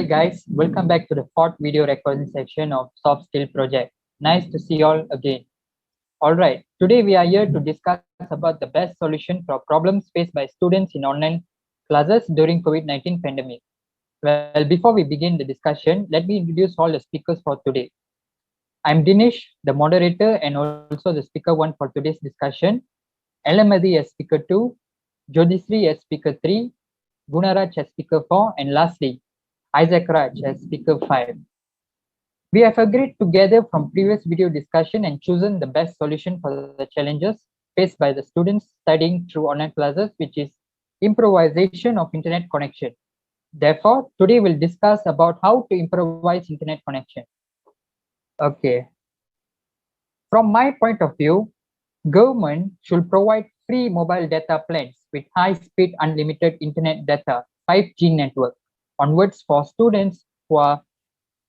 guys, welcome back to the fourth video recording section of Soft Skill Project. Nice to see you all again. Alright, today we are here to discuss about the best solution for problems faced by students in online classes during COVID-19 pandemic. Well, before we begin the discussion, let me introduce all the speakers for today. I'm Dinesh, the moderator and also the speaker one for today's discussion. Elamadi as speaker 2, Jodhisri as speaker 3, Gunaraj as speaker 4, and lastly, Isaac Raj as speaker 5. We have agreed together from previous video discussion and chosen the best solution for the challenges faced by the students studying through online classes, which is improvisation of internet connection. Therefore, today we'll discuss about how to improvise internet connection. Okay. From my point of view, government should provide free mobile data plans with high-speed unlimited internet data, 5G network, onwards for students who are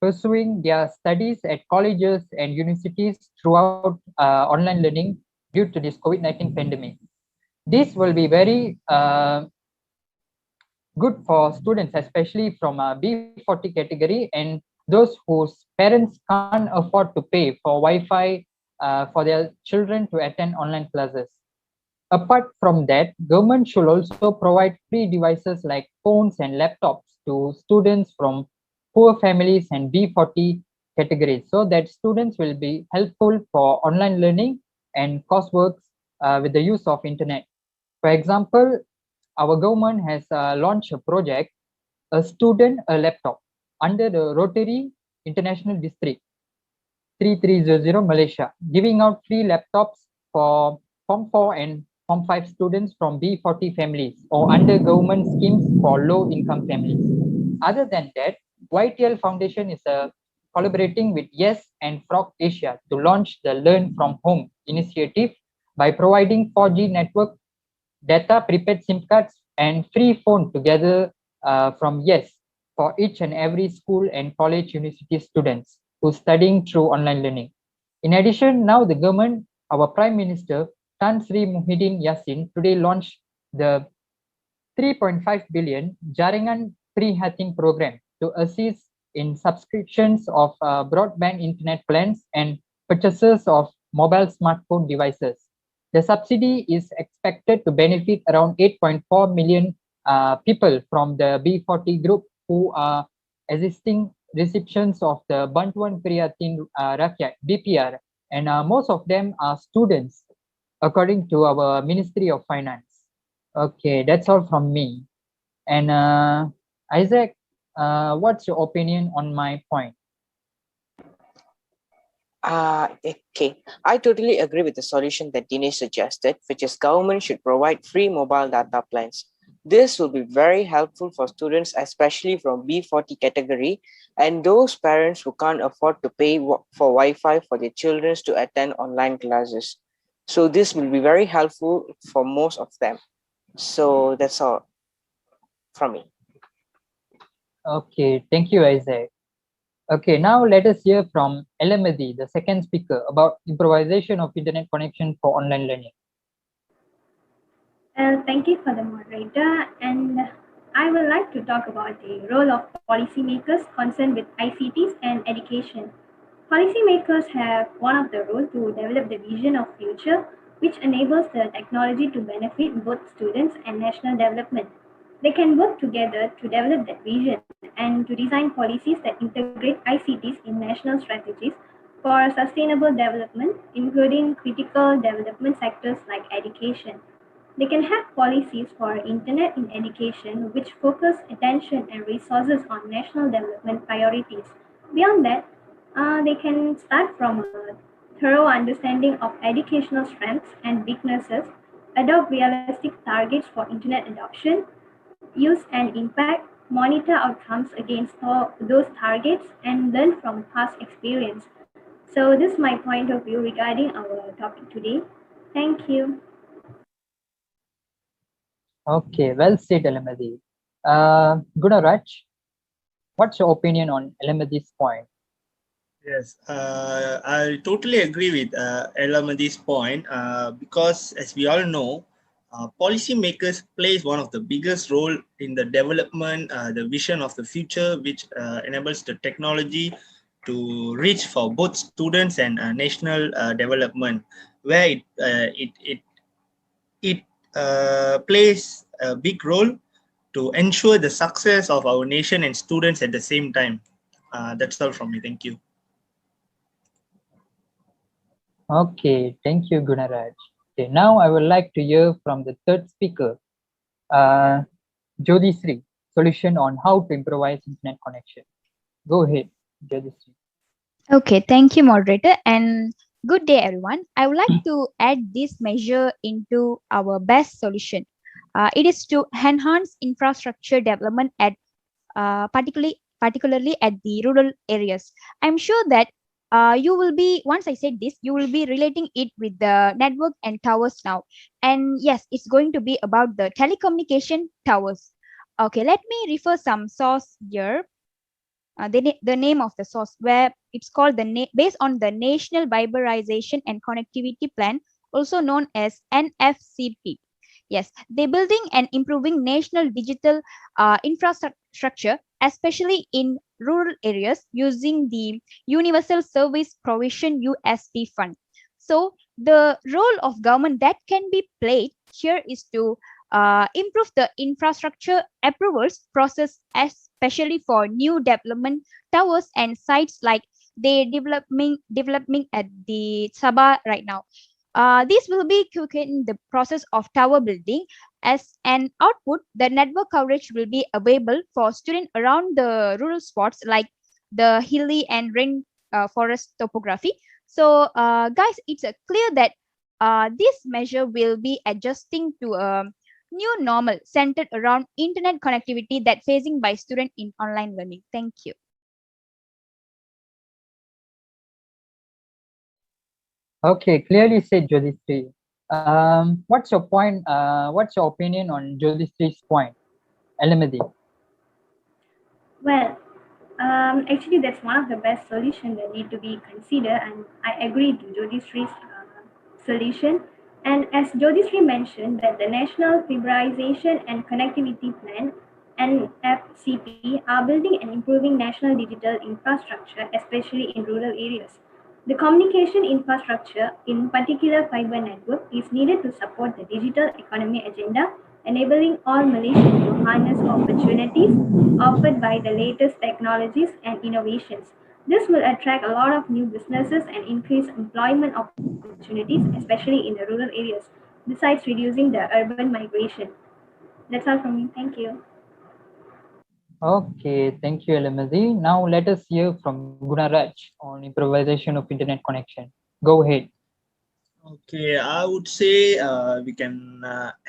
pursuing their studies at colleges and universities throughout online learning due to this COVID-19 pandemic. This will be very good for students, especially from B40 category and those whose parents can't afford to pay for Wi-Fi for their children to attend online classes. Apart from that, government should also provide free devices like phones and laptops to students from poor families and B40 categories so that students will be helpful for online learning and coursework with the use of internet. For example, our government has launched a project, A Student, a Laptop, under the Rotary International District 3300 Malaysia, giving out free laptops for Form 4 and Form 5 students from B40 families or under government schemes for low-income families. Other than that, YTL Foundation is collaborating with YES and Frog Asia to launch the Learn from Home initiative by providing 4G network data, prepaid SIM cards, and free phone together from YES for each and every school and college university students who are studying through online learning. In addition, now the government, our Prime Minister, Tan Sri Muhyiddin Yassin, today launched the 3.5 billion Jaringan Prihatin program to assist in subscriptions of broadband internet plans and purchases of mobile smartphone devices. The subsidy is expected to benefit around 8.4 million people from the B40 group who are existing recipients of the Bantuan Prihatin Rakyat, BPR, and most of them are students, according to our Ministry of Finance. Okay, that's all from me. And Isaac, what's your opinion on my point? Okay, I totally agree with the solution that Dinesh suggested, which is government should provide free mobile data plans. This will be very helpful for students, especially from B40 category and those parents who can't afford to pay for Wi-Fi for their children to attend online classes. So this will be very helpful for most of them. So that's all from me. Okay, thank you, Isaac. Okay, now let us hear from Elamadi, the second speaker, about improvisation of internet connection for online learning. Thank you for the moderator, and I would like to talk about the role of policymakers concerned with ICTs and education. Policymakers have one of the role to develop the vision of future, which enables the technology to benefit both students and national development. They can work together to develop that vision and to design policies that integrate ICTs in national strategies for sustainable development, including critical development sectors like education. They can have policies for internet in education which focus attention and resources on national development priorities. Beyond that, they can start from a thorough understanding of educational strengths and weaknesses, adopt realistic targets for internet adoption, use and impact, monitor outcomes against those targets, and learn from past experience. So this is my point of view regarding our topic today. Thank you. Okay, well said, Elamadi. Gunaraj, what's your opinion on Elamadi's point? Yes, I totally agree with Elamadi's point because as we all know, Policymakers plays one of the biggest role in the development, the vision of the future, which enables the technology to reach for both students and national development, where it plays a big role to ensure the success of our nation and students at the same time. That's all from me. Thank you. Okay, thank you, Gunaraj. Okay, now I would like to hear from the third speaker, uh, Jyoti solution on how to improvise internet connection. Go ahead, Jyoti. Okay, thank you, moderator, and good day, everyone. I would like to add this measure into our best solution. It is to enhance infrastructure development at particularly at the rural areas. I'm sure that you will be, once I said this, you will be relating it with the network and towers now. And yes, it's going to be about the telecommunication towers. Okay, let me refer some source here. The name of the source, where it's called based on the National Fiberization and Connectivity Plan, also known as NFCP. Yes, they're building and improving national digital infrastructure, especially in rural areas, using the Universal Service Provision USP fund. So the role of government that can be played here is to improve the infrastructure approvals process, especially for new development towers and sites like they developing at the Sabah right now. This will be quicken the process of tower building. As an output, the network coverage will be available for students around the rural spots like the hilly and rain forest topography. So, guys, it's clear that this measure will be adjusting to a new normal centered around internet connectivity that facing by students in online learning. Thank you. Okay, clearly said, Jyoti. What's your point? What's your opinion on Jyothi's point, Elamadi? Well, actually, that's one of the best solutions that need to be considered, and I agree to Jyothisree's solution. And as Jyothisree mentioned, that the National Fiberization and Connectivity Plan (NFCP) are building and improving national digital infrastructure, especially in rural areas. The communication infrastructure, in particular fiber network, is needed to support the digital economy agenda, enabling all Malaysians to harness opportunities offered by the latest technologies and innovations. This will attract a lot of new businesses and increase employment opportunities, especially in the rural areas, besides reducing the urban migration. That's all from me. Thank you. Okay, thank you, Elamadi. Now let us hear from Gunaraj on improvisation of internet connection. Go ahead. Okay, I would say we can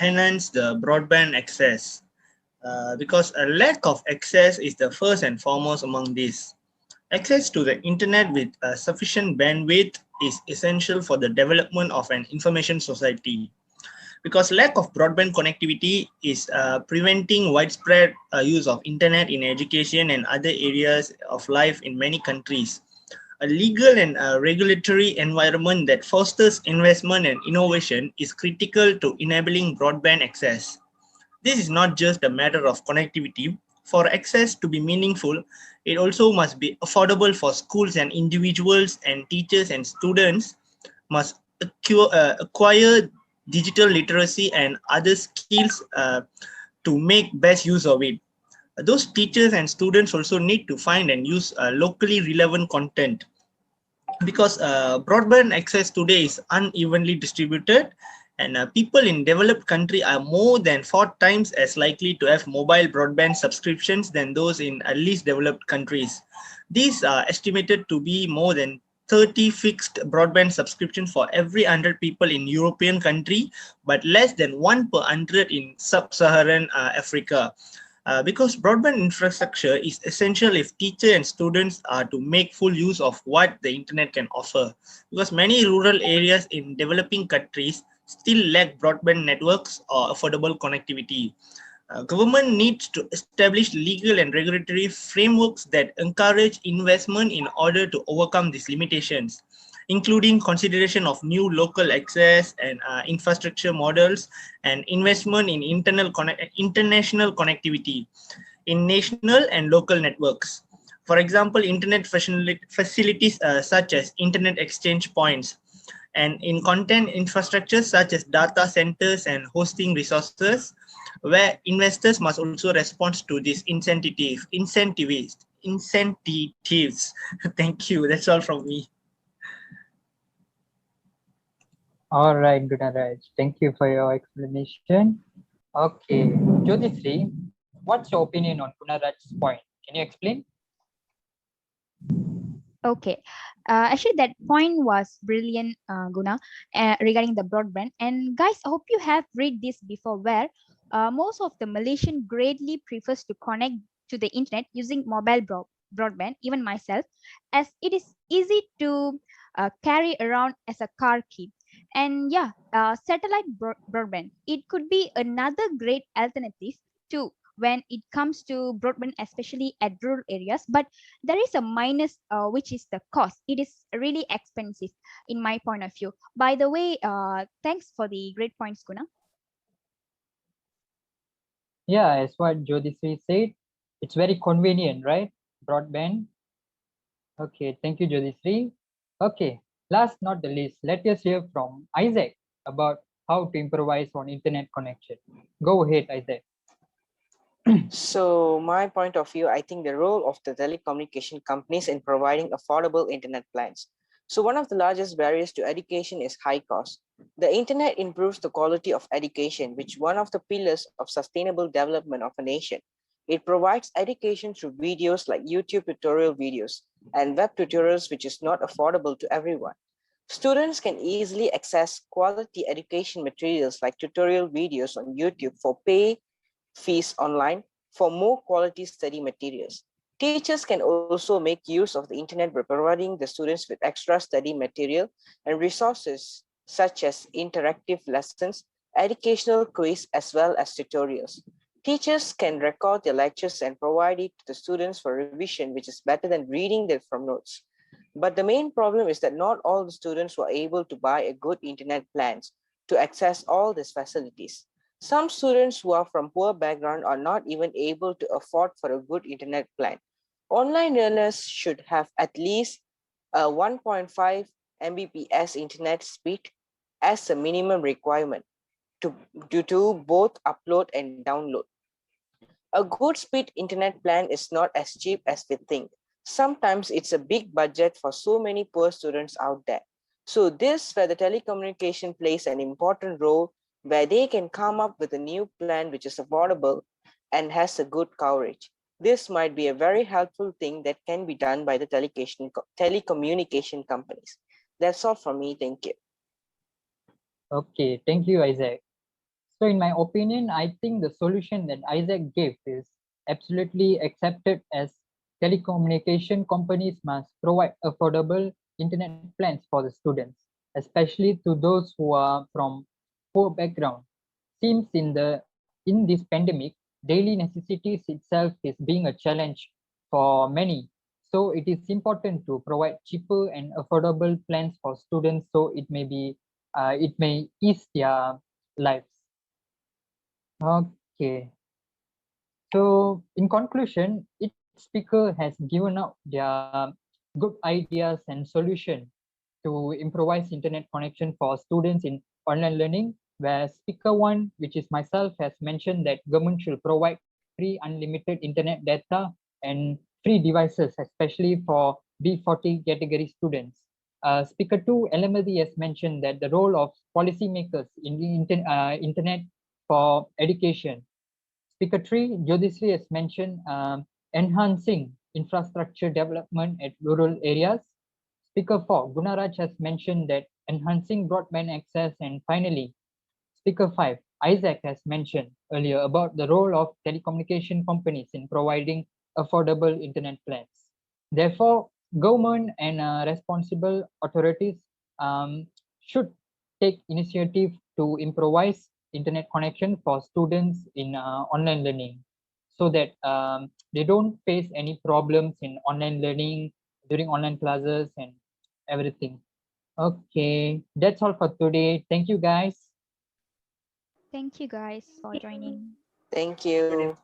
enhance the broadband access because a lack of access is the first and foremost among these. Access to the internet with sufficient bandwidth is essential for the development of an information society, because lack of broadband connectivity is preventing widespread use of internet in education and other areas of life in many countries. A legal and regulatory environment that fosters investment and innovation is critical to enabling broadband access. This is not just a matter of connectivity. For access to be meaningful, it also must be affordable for schools, and individuals and teachers and students must acquire digital literacy and other skills to make best use of it. Those teachers and students also need to find and use locally relevant content, because broadband access today is unevenly distributed, and people in developed country are more than 4 times as likely to have mobile broadband subscriptions than those in least developed countries. These are estimated to be more than 30 fixed broadband subscriptions for every 100 people in European country, but less than 1 per 100 in sub-Saharan Africa. Because broadband infrastructure is essential if teachers and students are to make full use of what the internet can offer. Because many rural areas in developing countries still lack broadband networks or affordable connectivity. Government needs to establish legal and regulatory frameworks that encourage investment in order to overcome these limitations. including consideration of new local access and infrastructure models and investment in international connectivity in national and local networks. For example, internet facilities such as internet exchange points, and in content infrastructure such as data centers and hosting resources, where investors must also respond to these incentives. Thank you. That's all from me. All right, Gunaraj. Thank you for your explanation. Okay, Jyotisri, what's your opinion on Gunaraj's point? Can you explain? Okay. Actually, that point was brilliant, Guna, regarding the broadband. And guys, I hope you have read this before, where most of the Malaysian greatly prefers to connect to the internet using mobile broadband, even myself, as it is easy to carry around as a car key. And yeah, satellite broadband, it could be another great alternative too when it comes to broadband, especially at rural areas. But there is a minus, which is the cost. It is really expensive in my point of view. By the way, thanks for the great points, Guna. Yeah, as what Jyotisri said, it's very convenient, right? Broadband. Okay, thank you, Jyotisri. Okay, last not the least, let us hear from Isaac about how to improvise on internet connection. Go ahead, Isaac. So my point of view, I think the role of the telecommunication companies in providing affordable internet plans. So one of the largest barriers to education is high cost. The internet improves the quality of education, which one of the pillars of sustainable development of a nation. It provides education through videos like YouTube tutorial videos and web tutorials, which is not affordable to everyone. Students can easily access quality education materials like tutorial videos on YouTube for pay fees online for more quality study materials. Teachers can also make use of the internet by providing the students with extra study material and resources such as interactive lessons, educational quiz, as well as tutorials. Teachers can record their lectures and provide it to the students for revision, which is better than reading them from notes. But the main problem is that not all the students were able to buy a good internet plans to access all these facilities. Some students who are from poor background are not even able to afford for a good internet plan. Online learners should have at least a 1.5 Mbps internet speed as a minimum requirement to do both upload and download. A good speed internet plan is not as cheap as we think. Sometimes it's a big budget for so many poor students out there. So this where the telecommunication plays an important role, where they can come up with a new plan which is affordable and has a good coverage. This might be a very helpful thing that can be done by the telecommunication companies. That's all from me. Thank you. Okay, thank you, Isaac. So in my opinion, I think the solution that Isaac gave is absolutely accepted, as telecommunication companies must provide affordable internet plans for the students, especially to those who are from poor background. Seems in this pandemic, daily necessities itself is being a challenge for many. So it is important to provide cheaper and affordable plans for students, so it may ease their lives. Okay. So in conclusion, each speaker has given out their good ideas and solution to improvise internet connection for students in online learning, where speaker one, which is myself, has mentioned that government should provide free unlimited internet data and free devices, especially for B40 category students. Speaker two, Elamadi, has mentioned that the role of policymakers in the internet for education. Speaker 3, Jyotisri, has mentioned enhancing infrastructure development at rural areas. Speaker 4, Gunaraj, has mentioned that enhancing broadband access. And finally, Speaker 5, Isaac, has mentioned earlier about the role of telecommunication companies in providing affordable internet plans. Therefore, government and responsible authorities should take initiative to improvise internet connection for students in online learning, so that they don't face any problems in online learning during online classes and everything. Okay, that's all for today. Thank you, guys. Thank you guys for joining. Thank you.